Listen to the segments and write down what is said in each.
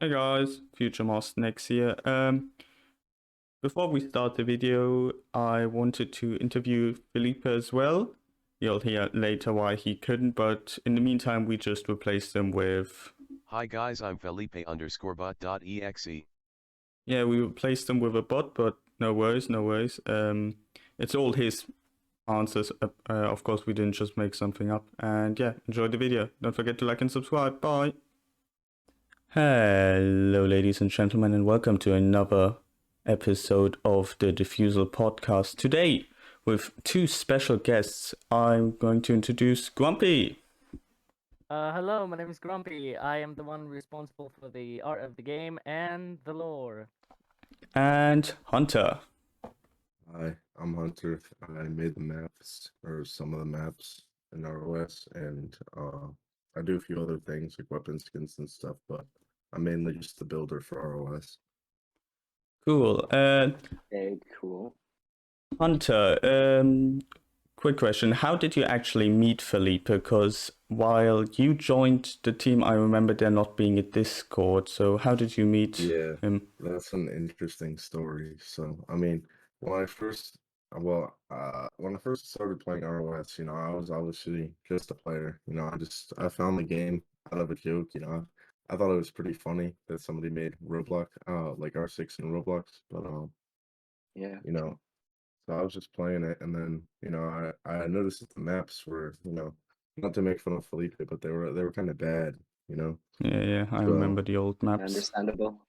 Hey guys, Future Master next here. Before we start the video, I wanted to interview Felipe as well. You'll hear later why he couldn't, but in the meantime, we just replaced him with. Hi guys, I'm Felipe_bot.exe. Yeah, we replaced him with a bot, but no worries, no worries. It's all his answers. Of course, we didn't just make something up. And yeah, enjoy the video. Don't forget to like and subscribe. Bye. Hello, ladies and gentlemen, and welcome to another episode of the Defusal podcast. Today, with two special guests, I'm going to introduce Grumpy. Hello, my name is Grumpy. I am the one responsible for the art of the game and the lore. And Hunter. Hi, I'm Hunter. I made the maps, or some of the maps in ROS, and I do a few other things like weapon skins and stuff, but I'm mainly just the builder for ROS. Cool. Okay, cool. Hunter, quick question. How did you actually meet Felipe? Because while you joined the team, I remember there not being a Discord. So how did you meet him? That's an interesting story. So, I mean, when I first started playing ROS, I was obviously just a player. I found the game out of a joke. I thought it was pretty funny that somebody made Roblox, like R6 in Roblox. But Yeah. so I was just playing it, and then I noticed that the maps were not to make fun of Felipe, but they were kind of bad. Yeah, I remember the old maps. Understandable.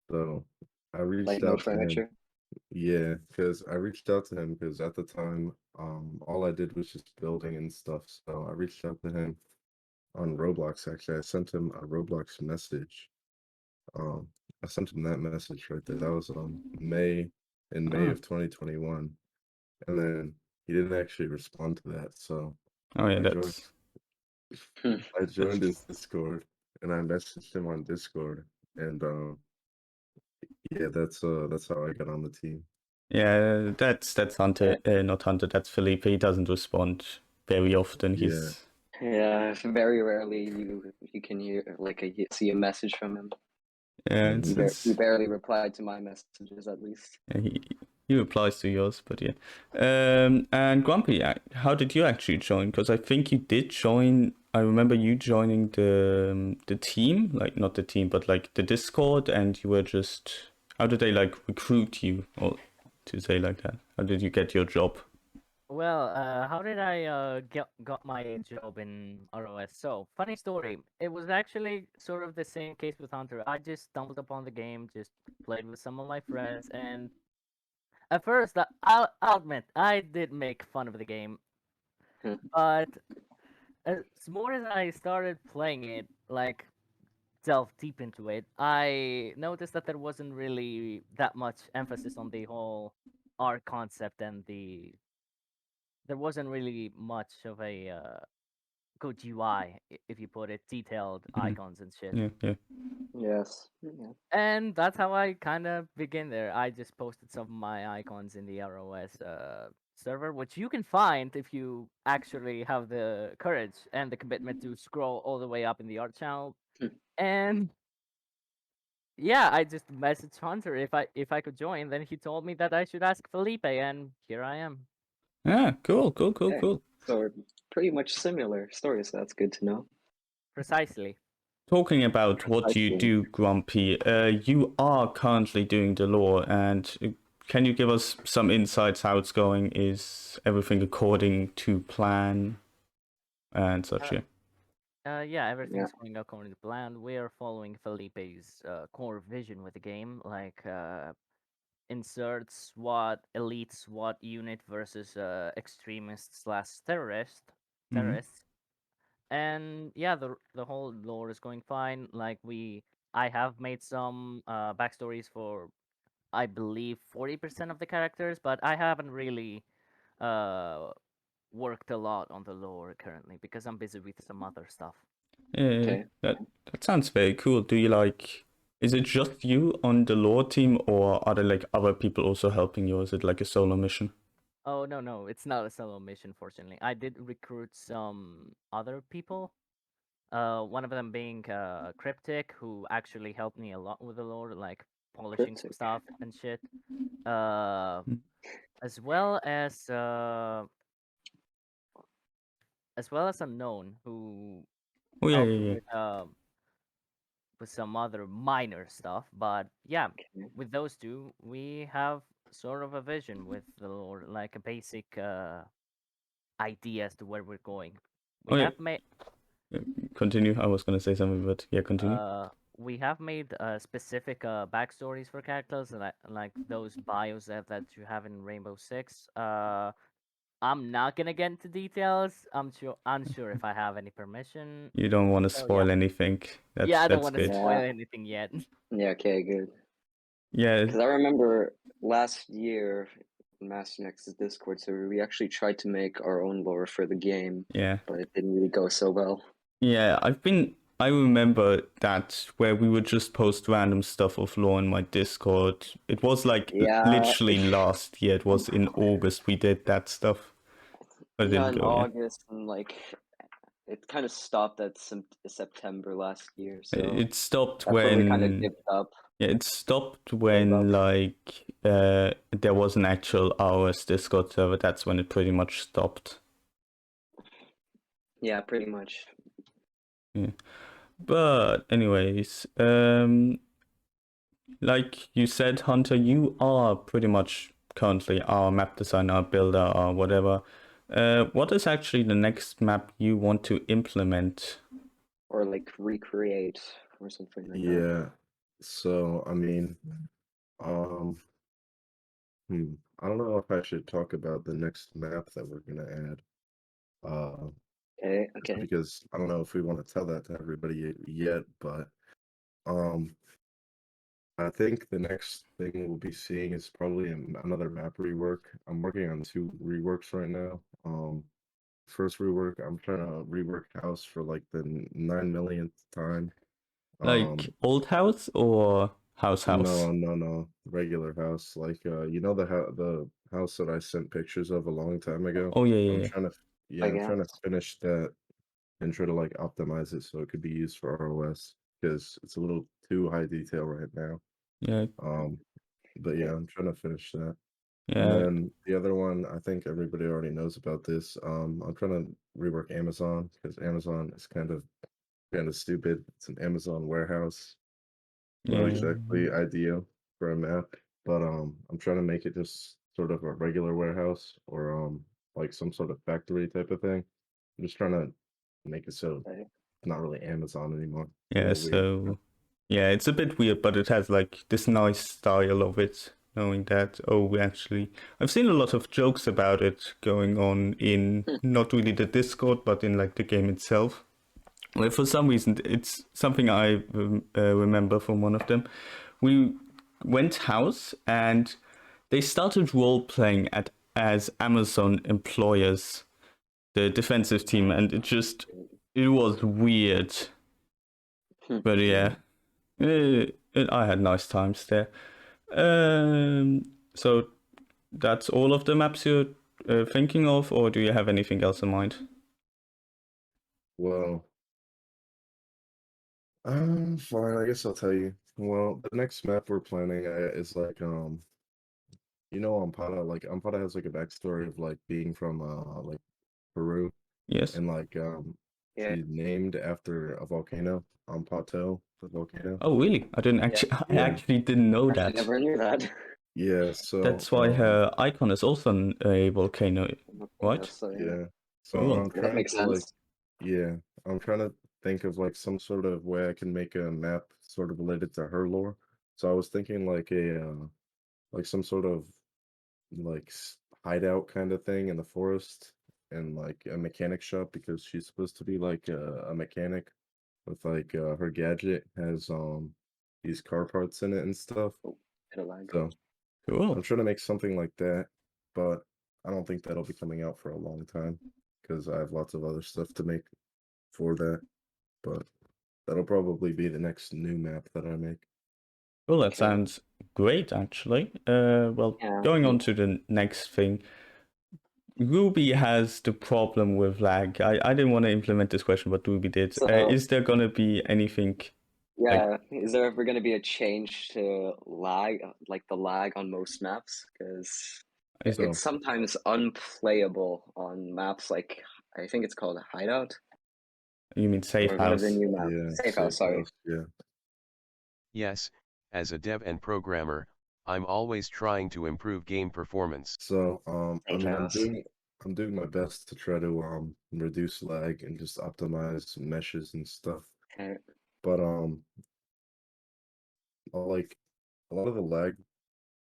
So I reached Like no out to him. furniture. Yeah, because I reached out to him because at the time, all I did was just building and stuff. So I reached out to him on Roblox. Actually, I sent him a Roblox message. I sent him that message right there. That was May of 2021, and then he didn't actually respond to that. So Oh yeah, I joined his Discord, and I messaged him on Discord, and yeah, that's how I got on the team. Yeah, that's Hunter, not Hunter. That's Felipe. He doesn't respond very often. Yeah, very rarely you can see a message from him. Yeah, he barely replied to my messages, at least. He replies to yours, but yeah. And Grumpy, how did you actually join? Because I think you did join. I remember you joining the team, like not the team, but like the Discord, and you were just. How did they like recruit you, or to say like that? How did you get your job? Well, how did I got my job in ROS? So, funny story. It was actually sort of the same case with Hunter. I just stumbled upon the game, just played with some of my friends, and at first, I'll admit, I did make fun of the game. But as more as I started playing it, like delve deep into it, I noticed that there wasn't really that much emphasis on the whole art concept, and there wasn't really much of a good UI, if you put it, detailed icons and shit. Yeah. Yes. Yeah. And that's how I kind of begin there. I just posted some of my icons in the ROS server, which you can find if you actually have the courage and the commitment to scroll all the way up in the art channel. And yeah, I just messaged Hunter if I could join. Then he told me that I should ask Felipe, and here I am. Yeah, cool. So pretty much similar stories. So that's good to know. Precisely. Talking about what you do, Grumpy, you are currently doing the lore, and can you give us some insights how it's going? Is everything according to plan and such? Yeah, everything's going according to plan. We are following Felipe's core vision with the game, like insert SWAT, elite SWAT unit versus extremists slash terrorists. And yeah, the whole lore is going fine. Like I have made some backstories for, I believe, 40% of the characters, but I haven't really worked a lot on the lore currently because I'm busy with some other stuff. Yeah, that sounds very cool. Do you like? Is it just you on the lore team, or are there like other people also helping you? Or is it like a solo mission? Oh no, it's not a solo mission. Fortunately, I did recruit some other people, One of them being Cryptic, who actually helped me a lot with the lore, like polishing Cryptic. stuff and shit. Uh, Mm. as well as Unknown, who Oh yeah, helped yeah, with some other minor stuff. But yeah, Okay. with those two, we have sort of a vision with the lore, like a basic idea as to where we're going. Oh We yeah. have made Continue. I was gonna say something, but yeah, continue. specific backstories for characters, like those bios that you have in Rainbow Six. I'm not gonna get into details. I'm unsure if I have any permission. You don't want to So yeah, spoil anything. yeah, I don't That's want to good. spoil Yeah. anything yet. Yeah. Okay. Good. Yeah, Because I remember last year in Master Nexus Discord server, we actually tried to make our own lore for the game, yeah, but it didn't really go so well. yeah. I remember that where we would just post random stuff of lore in my Discord. It was like Yeah. literally last year. It was in August we did that stuff. But it Yeah, didn't in go. Yeah. August, and like it kind of stopped at some September last year, so It stopped that's when we kind of when. dipped up, Yeah, it stopped gave up. when like there was an actual ROS Discord server. That's when it pretty much stopped. Yeah, pretty much. Yeah. But anyways, like you said, Hunter, you are pretty much currently our map designer, builder, or whatever. What is actually the next map you want to implement? Or like recreate or something like that. Yeah. So I mean, um, I don't know if I should talk about the next map that we're gonna add. Okay, Just okay. because I don't know if we want to tell that to everybody yet, but um, I think the next thing we'll be seeing is probably another map rework. I'm working on 2 reworks right now. First rework, I'm trying to rework House for like the 9 millionth time. Like Um, old house or house? no, regular house. Like you know the house that I sent pictures of a long time ago. Oh yeah, yeah, I'm yeah. trying to I I'm trying to guess. finish that and try to like optimize it so it could be used for ROS because it's a little too high detail right now. Yeah, Um, but yeah, I'm trying to finish that. And yeah, then the other one, I think everybody already knows about this. I'm trying to rework Amazon because Amazon is kind of stupid. It's an Amazon warehouse, not yeah. exactly ideal for a map. But I'm trying to make it just sort of a regular warehouse or like some sort of factory type of thing. I'm just trying to make it so Okay. it's not really Amazon anymore. It's a Yeah, little weird. so yeah, it's a bit weird, but it has like this nice style of it, knowing that, oh, actually, I've seen a lot of jokes about it going on in not really the Discord, but in like the game itself. Where for some reason, it's something I remember from one of them. We went house and they started role playing as Amazon employers, the defensive team, and it was weird. But yeah, I had nice times there. So that's all of the maps you're thinking of, or do you have anything else in mind? Well, fine. I guess I'll tell you. Well, the next map we're planning is like Ampata. Like Ampata has like a backstory of like being from like Peru Yes. and like Yeah. she's named after a volcano, Ampato, the volcano. Oh, really? I didn't Yeah. actually. I Yeah, actually didn't know Actually that. never knew that. yeah. So That's why her icon is also a volcano, Okay, right? so yeah. yeah. So Cool. I'm Yeah, that trying makes to like sense. yeah, I'm trying to think of like some sort of way I can make a map sort of related to her lore. So I was thinking like like some sort of like hideout kind of thing in the forest and like a mechanic shop because she's supposed to be like a mechanic with like her gadget has these car parts in it and stuff. Oh, bit of lag. So Cool. I'm trying to make something like that, but I don't think that'll be coming out for a long time because I have lots of other stuff to make for that. But that'll probably be the next new map that I make. Well, that Okay. sounds great, actually. Well, Yeah. going on to the next thing, Ruby has the problem with lag. I didn't want to implement this question, but Ruby did. So Is there gonna be anything? yeah, is there ever going to be a change to lag, like the lag on most maps? Because Is So it's sometimes unplayable on maps like I think it's called Hideout you mean safe or one of the house? new maps. yeah, Safe House, sorry. yeah. Yes, as a dev and programmer, I'm always trying to improve game performance. So I Safe mean, House. I'm doing my best to try to reduce lag and just optimize meshes and stuff. Okay. But like a lot of the lag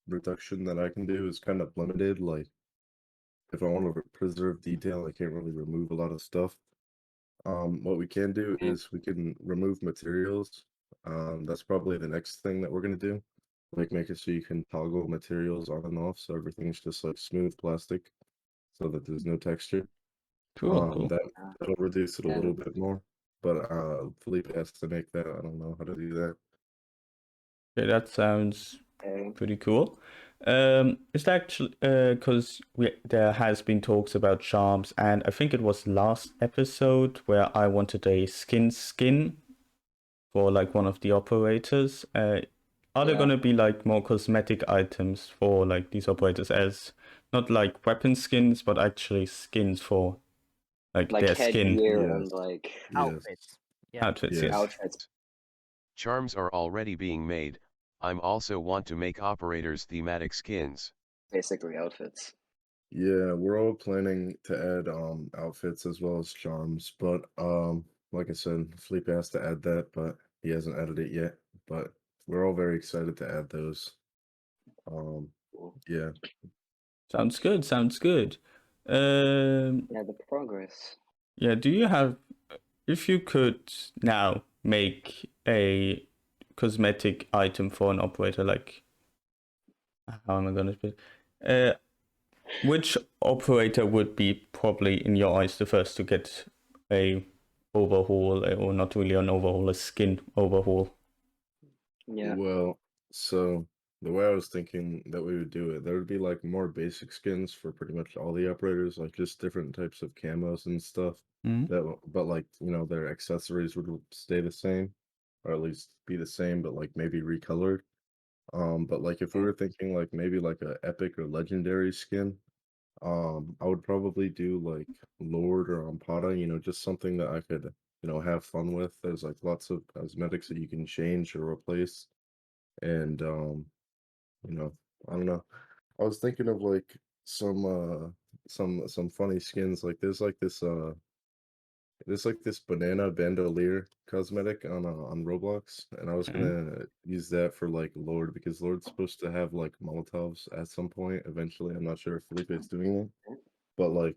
reduction that I can do is kind of limited. Like if I want to preserve detail, I can't really remove a lot of stuff. What we can do is we can remove materials. That's probably the next thing that we're gonna do. Like make it so you can toggle materials on and off, so everything's just like smooth plastic, so that there's no texture. Cool, cool. That'll reduce it a Yeah. little bit more. But Felipe has to make that. I don't know how to do that. Okay, that sounds Okay. pretty cool. It's actually because there has been talks about charms, and I think it was last episode where I wanted a skin for like one of the operators. Are there Yeah. gonna be like more cosmetic items for like these operators, as not like weapon skins, but actually skins for like Like their skin headgear Yes. and like Yes. Outfits. Yeah. outfits? Yes. Yes. outfits. Charms are already being made. I'm also want to make operators thematic skins. Basically outfits. Yeah, we're all planning to add outfits as well as charms, but like I said, Felipe has to add that, but he hasn't added it yet. But we're all very excited to add those. Um, Cool. yeah. Sounds good. Sounds good. Yeah, the progress. Yeah. Do you have, if you could now make a cosmetic item for an operator, like how am I gonna put? Which operator would be probably in your eyes the first to get a overhaul, or not really an overhaul, a skin overhaul? Yeah. Well, so the way I was thinking that we would do it, there would be like more basic skins for pretty much all the operators, like just different types of camos and stuff. Mhm. But like, you know, their accessories would stay the same, or at least be the same, but like maybe recolored. But like if we were thinking like maybe like a epic or legendary skin, I would probably do like Lord or Ampada, you know, just something that I could, you know, have fun with. There's like lots of cosmetics that you can change or replace. And you know, I don't know. I was thinking of like some funny skins. Like there's like this banana bandolier cosmetic on Roblox, and I was gonna use that for like Lord, because Lord's supposed to have like Molotovs at some point eventually. I'm not sure if Felipe is doing that, but like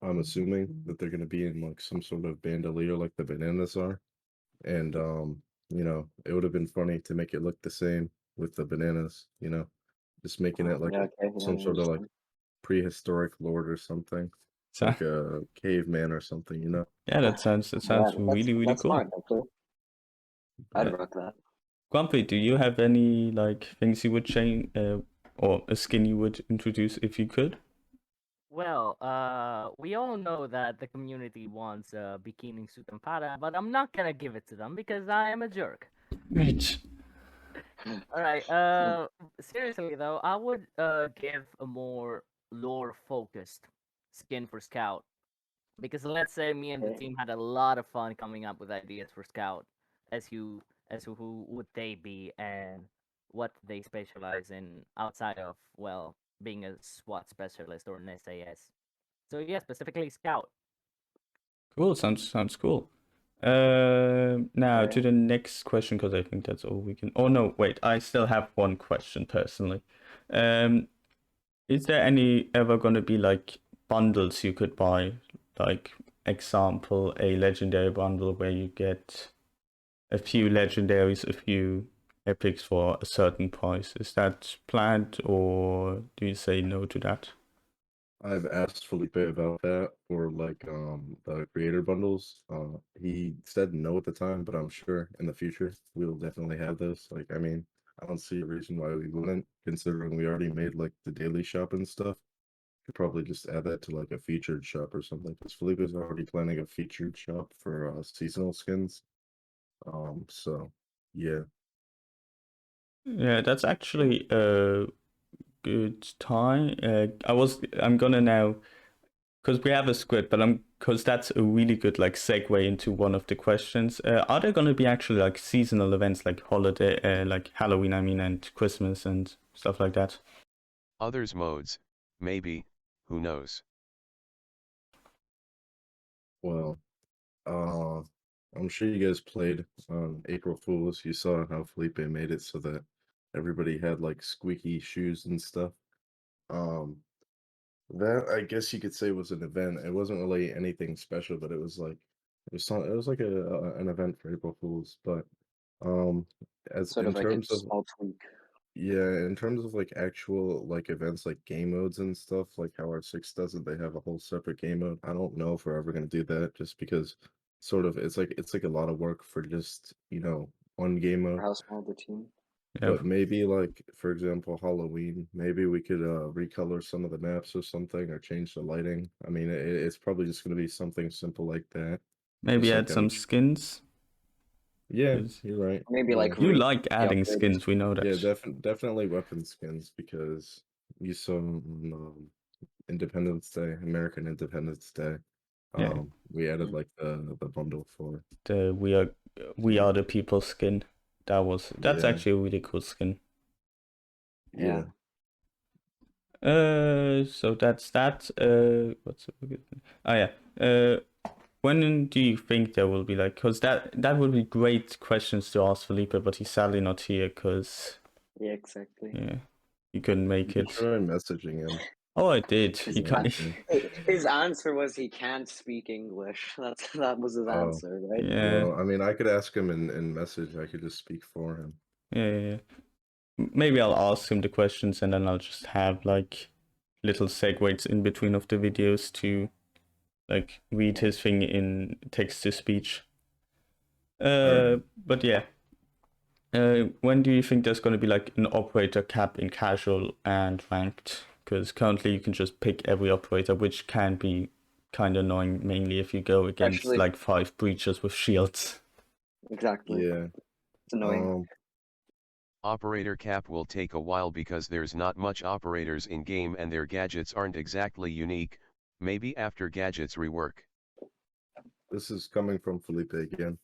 I'm assuming that they're gonna be in like some sort of bandolier like the bananas are. And you know, it would have been funny to make it look the same with the bananas, you know, just making it like Yeah, okay, yeah, some I sort of like understand. prehistoric lord or something, So like a caveman or something, you know. yeah, that sounds Yeah, really really that's cool. smart, actually. I'd Uh, rock that. Grumpy, do you have any like things you would change, or a skin you would introduce if you could? Well, we all know that the community wants a bikini suit and para, but I'm not gonna give it to them because I am a jerk. Rich. All right. Seriously though, I would give a more lore focused skin for Scout, because let's say me and the Okay. team had a lot of fun coming up with ideas for Scout, as who would they be and what they specialize in outside of, well, being a SWAT specialist or an SAS. So yeah, specifically Scout. Cool. Sounds cool. Now to Okay. the next question, because I think that's all we can. Oh no, wait, I still have one question personally. Um, is there any ever gonna be like bundles you could buy, like example, a legendary bundle where you get a few legendaries, a few epics for a certain price? Is that planned, or do you say no to that? I've asked Felipe about that for like the creator bundles. He said no at the time, but I'm sure in the future we'll definitely have those. Like, I mean, I don't see a reason why we wouldn't, considering we already made like the daily shop and stuff. could probably just add that to like a featured shop or something. Because Felipe's already planning a featured shop for seasonal skins. So yeah. Yeah, that's actually a good time. I'm gonna now, because we have a script, but because that's a really good like segue into one of the questions. Are there gonna be actually like seasonal events like holiday, like Halloween, I mean, and Christmas and stuff like that? Others modes, maybe, who knows. Well, uh, I'm sure you guys played on April Fools. You saw how Felipe made it so that everybody had like squeaky shoes and stuff. Um, that I guess you could say was an event. It wasn't really anything special, but it was like an event for April Fools. But um, as Sort in of like a terms of small tweak. yeah, in terms of like actual like events like game modes and stuff, like how R6 does it, they have a whole separate game mode. I don't know if we're ever gonna do that just because sort of it's like a lot of work for just, one game For mode. how small the team. Yeah, But maybe like for example, Halloween, maybe we could recolor some of the maps or something or change the lighting. I mean, it's probably just gonna be something simple like that. maybe Just like add how some skins. yeah, 'Cause you're right. Maybe Yeah. like you re like the adding upgraded. skins, we know Yeah, that. definitely weapon skins because you saw Independence Day, American Independence Day. Yeah, We added like the bundle for the we are the people skin. That's yeah, actually a really cool skin. yeah. So that's that. Oh yeah. When do you think there will be like? Because that would be great questions to ask Felipe, but he's sadly not here because Yeah, exactly. yeah, he couldn't You make can it. try messaging him. Oh, I did. His, He can't. his answer was he can't speak English. That was his Oh, answer, right? Yeah, well, I mean, I could ask him in message. I could just speak for him. yeah. Maybe I'll ask him the questions and then I'll just have like little segues in between of the videos to like read his thing in text to speech. Alright. But yeah. When do you think there's going to be like an operator cap in casual and ranked? Because currently you can just pick every operator, which can be kind of annoying, mainly if you go against Actually, like 5 breachers with shields. exactly. Yeah. It's annoying. Operator cap will take a while because there's not much operators in game and their gadgets aren't exactly unique, maybe after gadgets rework. This is coming from Felipe again.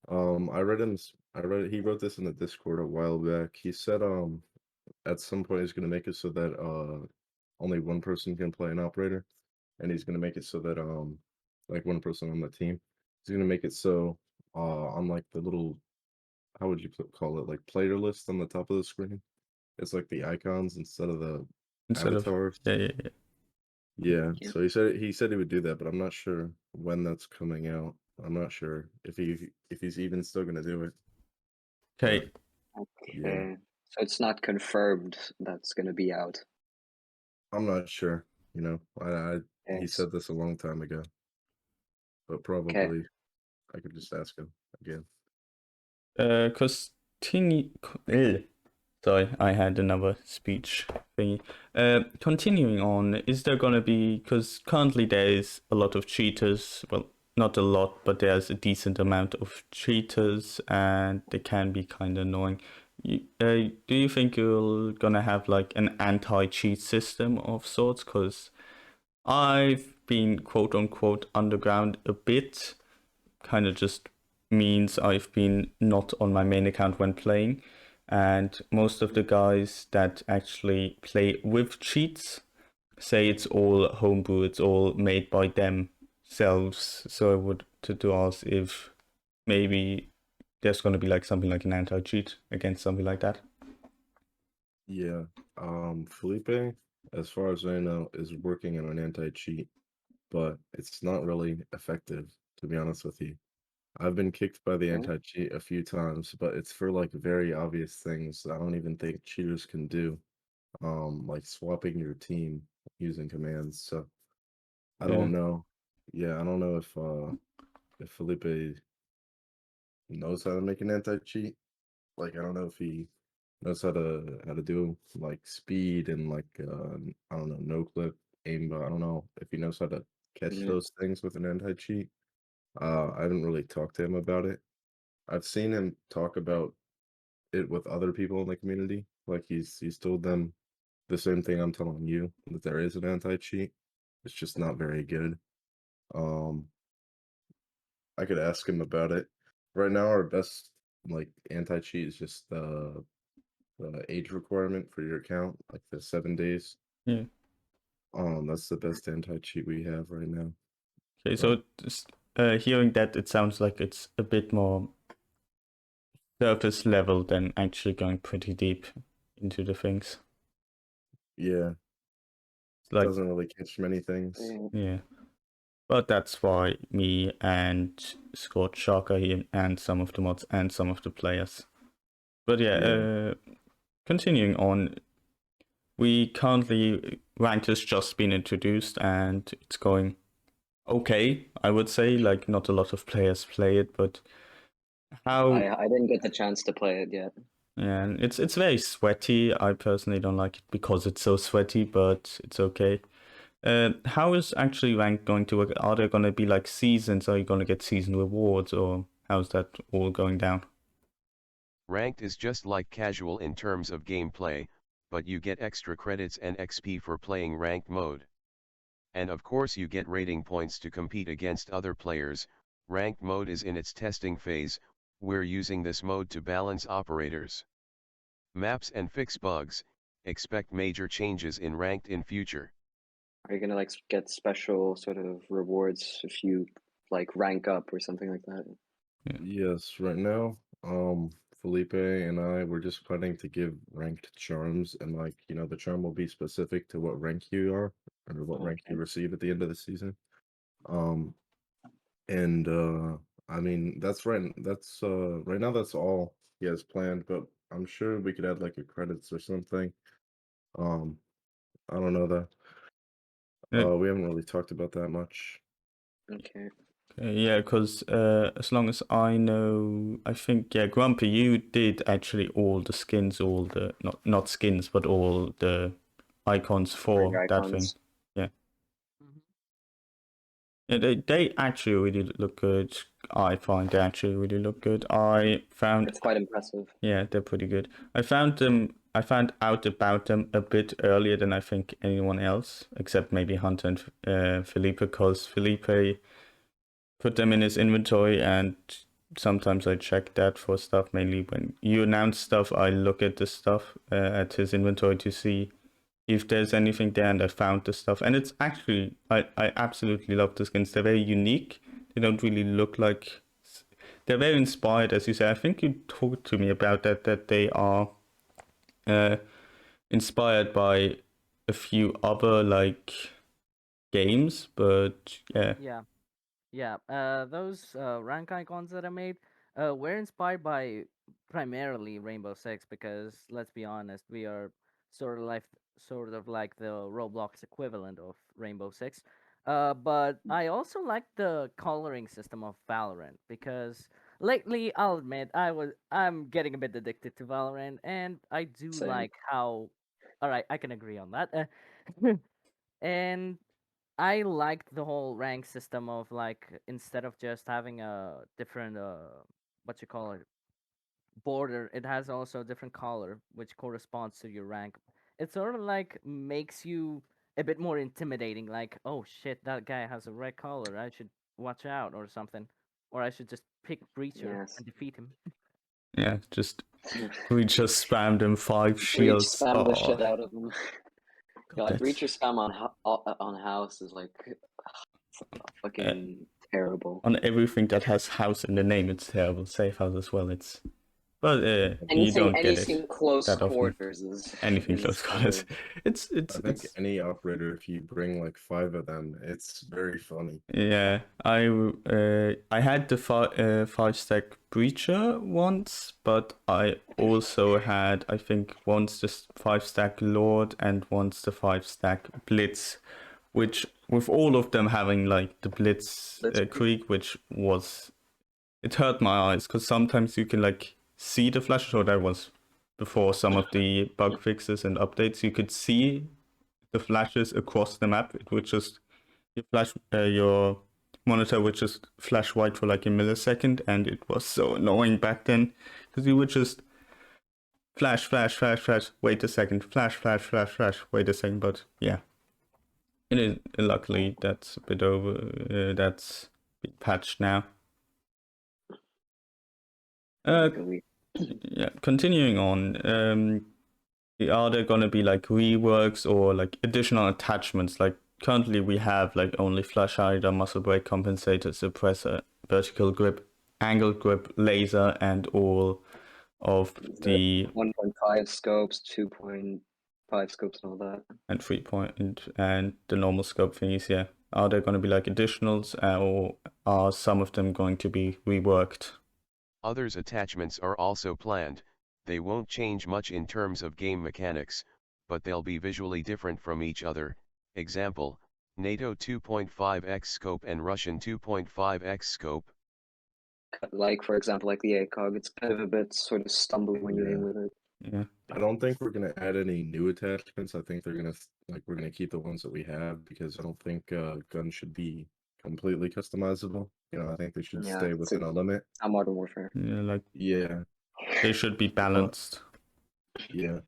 He wrote this in the Discord a while back. He said at some point he's gonna make it so that only one person can play an operator, and he's gonna make it so that like one person on the team. He's gonna make it so on like the little, how would you call it, like player list on the top of the screen. It's like the icons instead of the Instead of avatars. yeah. Yeah, Yeah. so he said he would do that, but I'm not sure when that's coming out. I'm not sure if he's even still gonna do it. Okay. Yeah, Okay. So it's not confirmed that's gonna be out. I'm not sure. He Okay. said this a long time ago, but Okay. probably I could just ask him again. Continue. Sorry, I had another speech thingy. Continuing on, is there gonna be, because currently there is a lot of cheaters, well, not a lot, but there's a decent amount of cheaters, and they can be kind of annoying. Do you think you're gonna have like an anti-cheat system of sorts? Because I've been quote unquote underground a bit, kind of just means I've been not on my main account when playing, and most of the guys that actually play with cheats say it's all homebrew, it's all made by themselves. So I would to ask if maybe there's going to be like something like an anti-cheat against something like that. Yeah, Felipe, as far as I know, is working on an anti-cheat, but it's not really effective, to be honest with you. I've been kicked by the Okay. anti-cheat a few times, but it's for like very obvious things that I don't even think cheaters can do. Like swapping your team using commands. So I Yeah. don't know. Yeah, I don't know if Felipe knows how to make an anti-cheat. Like I don't know if he knows how to do like speed and like I don't know, no clip. aimbot. I don't know if he knows how to catch Mhm. those things with an anti-cheat. I haven't really talked to him about it. I've seen him talk about it with other people in the community. Like he's told them the same thing I'm telling you, that there is an anti-cheat. It's just not very good. I could ask him about it. Right now, our best like anti-cheat is just the age requirement for your account, like the 7 days. Yeah. That's the best anti-cheat we have right now. Okay, so just, hearing that, it sounds like it's a bit more surface level than actually going pretty deep into the things. Yeah, Like, doesn't really catch many things. yeah. But that's why me and Scott Shark are here, and some of the mods and some of the players. But yeah. Continuing on, we currently, ranked has just been introduced and it's going okay, I would say. Like, not a lot of players play it, but how... I didn't get the chance to play it yet. Yeah, and it's very sweaty. I personally don't like it because it's so sweaty, but it's okay. How is actually rank going to work? Are there going to be like seasons? Are you going to get season rewards, or how's that all going down? Ranked is just like casual in terms of gameplay, but you get extra credits and XP for playing ranked mode. And of course you get rating points to compete against other players. Ranked mode is in its testing phase. We're using this mode to balance operators, maps and fix bugs. Expect major changes in ranked in future. Are you gonna like get special sort of rewards if you like rank up or something like that? Yes, right now, Felipe and I were just planning to give ranked charms, and like, the charm will be specific to what rank you are or what rank you Okay. receive at the end of the season. And I mean that's right now that's all he has planned, but I'm sure we could add like a credits or something. I don't know that. We haven't really talked about that much. Okay. Yeah, because as long as I know, I think, yeah, Grumpy, you did actually all the skins, all the not skins, but all the icons for Your that thing. icons. Yeah. Yeah, they actually really look good. I find they actually really look good. I found, It's quite impressive. yeah, they're pretty good. I found out about them a bit earlier than I think anyone else, except maybe Hunter and Felipe, because Felipe put them in his inventory, and sometimes I check that for stuff. Mainly when you announce stuff, I look at the stuff at his inventory to see if there's anything there, and I found the stuff. And it's actually, I absolutely love the skins. They're very unique. They don't really look like... They're very inspired, as you say. I think you talked to me about that they are inspired by a few other like games, but yeah. Yeah, those rank icons that I made were inspired by primarily Rainbow Six, because let's be honest, we are sort of like the Roblox equivalent of Rainbow Six. But I also like the coloring system of Valorant, because lately, I'll admit, I'm getting a bit addicted to Valorant, and I do Same. like how... All right, I can agree on that. And I liked the whole rank system of, like, instead of just having a different what you call it, border, it has also a different color which corresponds to your rank. It sort of like makes you a bit more intimidating, like, oh shit, that guy has a red color, I should watch out or something, or I should just pick Breacher Yes. and defeat him. Yeah, we just spammed him 5 Breach shields. spam the Oh, shit out of them. God, that's... breacher spam on house is like fucking terrible. on everything that has house in the name, it's terrible. Safe house as well. It's... But you don't get Anything it close that often. quarters is Anything is close kind quarters. of... It's I think any operator, if you bring like 5 of them, it's very funny. Yeah, I had the 5-stack breacher once, but I also had, I think, once the 5-stack lord and once the 5-stack blitz, which with all of them having like the blitz creek, which was... It hurt my eyes because sometimes you can like see the flash. So that was before some of the bug fixes and updates. You could see the flashes across the map. It would just your monitor would just flash white for like a millisecond, and it was so annoying back then because you would just flash, flash, flash, flash, wait a second, flash, flash, flash, flash, wait a second. But yeah, it is luckily that's a bit over. That's a bit patched now. Yeah, continuing on. Are there gonna be like reworks or like additional attachments? Like currently we have like only flash hider, muzzle brake, compensator, suppressor, vertical grip, angle grip, laser, and all of the 1.5 scopes, 2.5 scopes, and all that. and 3 point and the normal scope thingies. Yeah, are there gonna be like additionals, or are some of them going to be reworked? Others attachments are also planned. They won't change much in terms of game mechanics, but they'll be visually different from each other. Example, NATO 2.5x scope and Russian 2.5x scope. Like, for example, like the ACOG, it's kind of a bit sort of stumbly when you aim Yeah. with it. Yeah, I don't think we're gonna add any new attachments. I think they're gonna we're gonna keep the ones that we have because I don't think guns should be completely customizable. You know, I think they should Yeah, stay it's within a limit. a Modern Warfare. yeah, like Yeah, they should be balanced. yeah.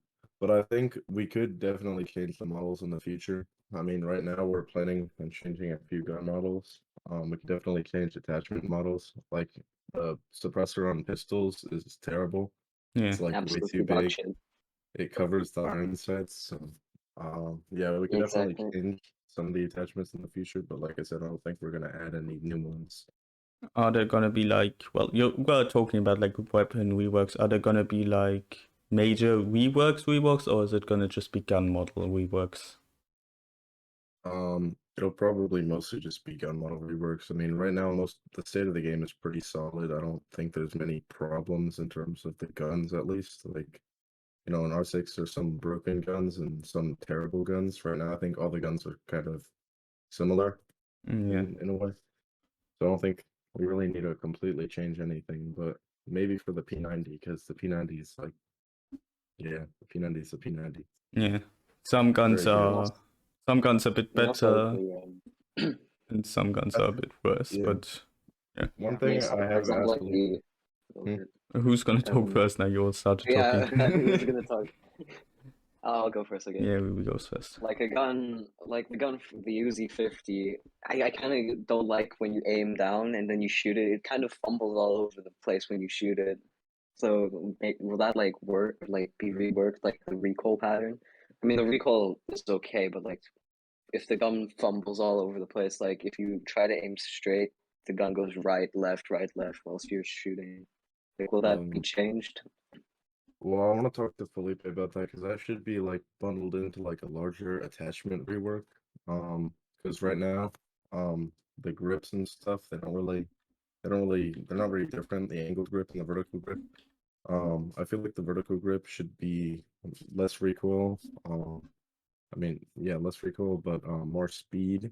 But I think we could definitely change the models in the future. I mean, right now we're planning on changing a few gun models. We could definitely change attachment models. Like the suppressor on pistols is terrible. Yeah, It's like way Absolutely too dog big. shit. It covers the iron sights. So, yeah, we could definitely Exactly. change some of the attachments in the future. But like I said, I don't think we're gonna add any new ones. are there gonna be like, well, you were talking about like weapon reworks. Are there gonna be like major reworks, or is it gonna just be gun model reworks? It'll probably mostly just be gun model reworks. I mean, right now, the state of the game is pretty solid. I don't think there's many problems in terms of the guns, at least. Like, you know, in R6, there's some broken guns and some terrible guns. Right now, I think all the guns are kind of similar Yeah, in a way. So I don't think we really need to completely change anything, but maybe for the P90, because the P90 is like, yeah, the P90 is the P90. yeah. Some guns Very good. are some guns a bit And also better, the, and some guns are a bit worse. Yeah. But yeah, One I thing mean, I for have example, asked like the. Hmm? who's gonna talk Um, first? Now you all started Yeah, talking. who's gonna talk? I'll go first, okay. Yeah, we goes first. Like the gun, the Uzi 50. I kind of don't like when you aim down and then you shoot it. It kind of fumbles all over the place when you shoot it. So will that like work? Like be reworked, like the recoil pattern? I mean, the recoil is okay, but like if the gun fumbles all over the place, like if you try to aim straight, the gun goes right, left, whilst you're shooting. Like, will that be changed? Well, I want to talk to Felipe about that because that should be like bundled into like a larger attachment rework. Because right now, the grips and stuff, they're not very different. The angled grip and the vertical grip. I feel like the vertical grip should be less recoil. I mean, yeah, less recoil, but more speed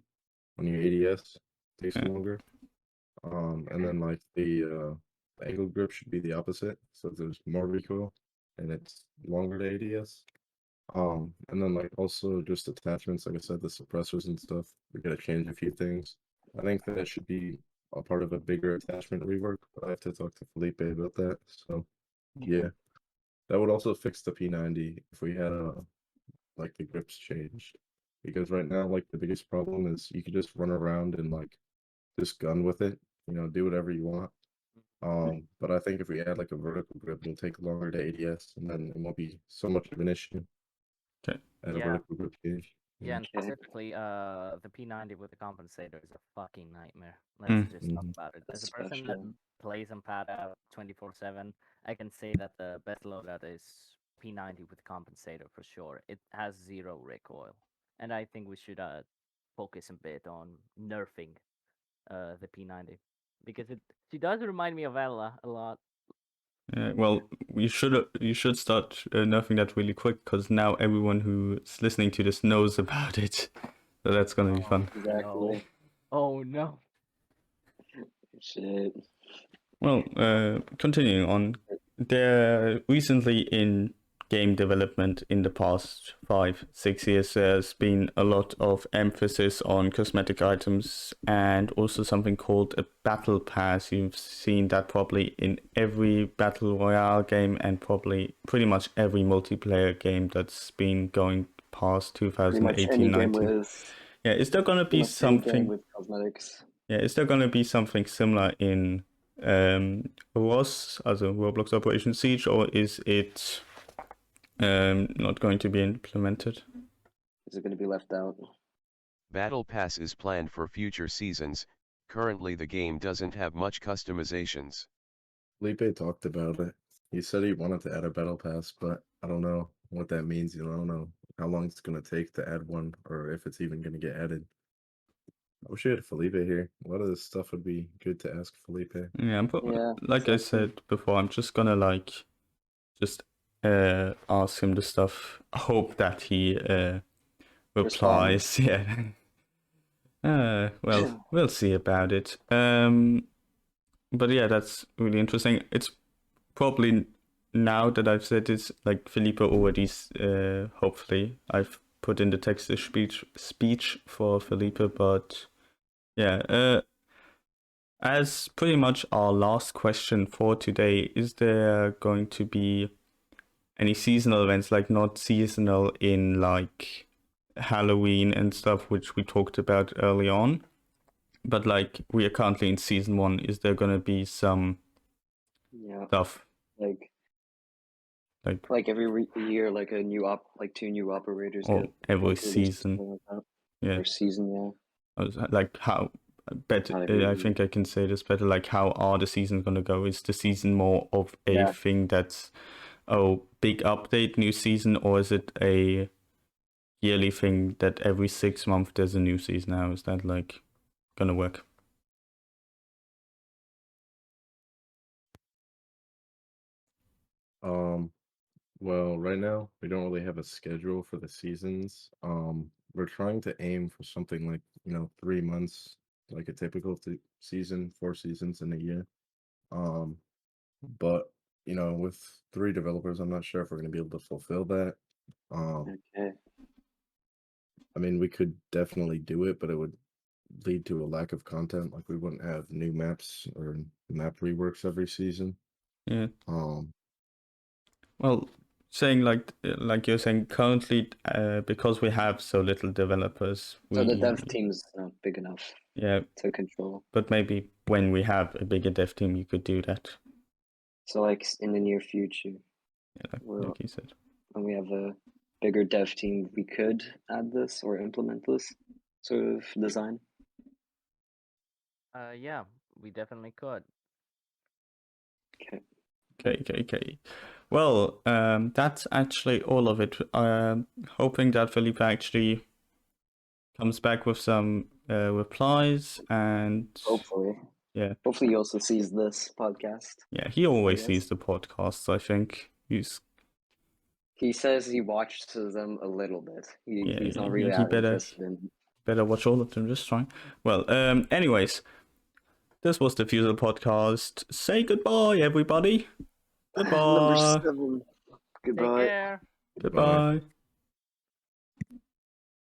on your ADS takes Yeah. longer. And then like the angled grip should be the opposite, so there's more recoil and it's longer to ADS. And then like also just attachments, like I said, the suppressors and stuff. We gotta change a few things. I think that should be a part of a bigger attachment rework, but I have to talk to Felipe about that. So yeah, that would also fix the P90 if we had like the grips changed. Because right now, like the biggest problem is you could just run around and like just gun with it, you know, do whatever you want. But I think if we add like a vertical grip, it'll take longer to ADS, and then it won't be so much of an issue. Okay. At a Yeah. vertical grip change. Yeah, and Okay. specifically, the P90 with the compensator is a fucking nightmare. Mm. Let's just talk Mhm. about it. As a person that Especially. plays on pad out 24/7, I can say that the best loadout is P90 with compensator for sure. It has zero recoil, and I think we should focus a bit on nerfing the P90 because she does remind me of Ella a lot. Well, you should start nerfing that really quick because now everyone who's listening to this knows about it. So that's gonna be fun. Exactly. Oh no. Shit. Well, continuing on, there recently in game development in the past 5-6 years, there's been a lot of emphasis on cosmetic items and also something called a battle pass. You've seen that probably in every battle royale game and probably pretty much every multiplayer game that's been going past Pretty much any 2018, game 19. with Yeah, is there gonna pretty be much any game something? with cosmetics. Yeah, is there gonna be something similar in ROS, also Roblox Operation Siege, or is it not going to be implemented? Is it going to be left out? Battle Pass is planned for future seasons. Currently the game doesn't have much customizations. Felipe talked about it. He said he wanted to add a battle pass, but I don't know what that means. I don't know how long it's gonna take to add one, or if it's even gonna get added. I wish we had Felipe here. A lot of this stuff would be good to ask Felipe. Yeah, Yeah, like I exactly. said before, I'm just gonna just ask him the stuff. Hope that he replies. Yeah. Well, we'll see about it. But yeah, that's really interesting. It's probably, now that I've said this, like Felipe already, hopefully I've put in the text to speech for Felipe, but yeah, as pretty much our last question for today, is there going to be any seasonal events, like not seasonal in like Halloween and stuff, which we talked about early on, but like we are currently in season 1, is there going to be some Yeah, stuff like every year, like like 2 new operators or get every released or season? something like that. Yeah. Or season, yeah. Like how better, Not every I year. think I can say this better, like how are the seasons going to go? Is the season more of a Yeah. thing that's big update, new season, or is it a yearly thing that every 6 months there's a new season? How is that like gonna work? Well, right now we don't really have a schedule for the seasons. We're trying to aim for something like 3 months, like a typical season, 4 seasons in a year. But with 3 developers, I'm not sure if we're going to be able to fulfill that. Okay. I mean, we could definitely do it, but it would lead to a lack of content. Like we wouldn't have new maps or map reworks every season. Yeah. Um, Well, saying like you're saying currently, because we have so little developers, So the dev team's not big enough yeah, to control. but maybe when we have a bigger dev team, you could do that. So like in the near future, Yeah, Well- like you said. when we have a bigger dev team, we could add this or implement this sort of design. Yeah, we definitely could. Okay. Well, that's actually all of it. Hoping that Felipe actually comes back with some replies, and Hopefully. yeah, Hopefully he also sees this podcast. yeah, he always Yes. sees the podcasts. I think He says he watches them a little bit. He's not really he that better interested in. better watch all of them. Just trying. Well, anyways, this was the Defusal podcast. Say goodbye, everybody. Number Goodbye. 7. Take Goodbye. care. Goodbye.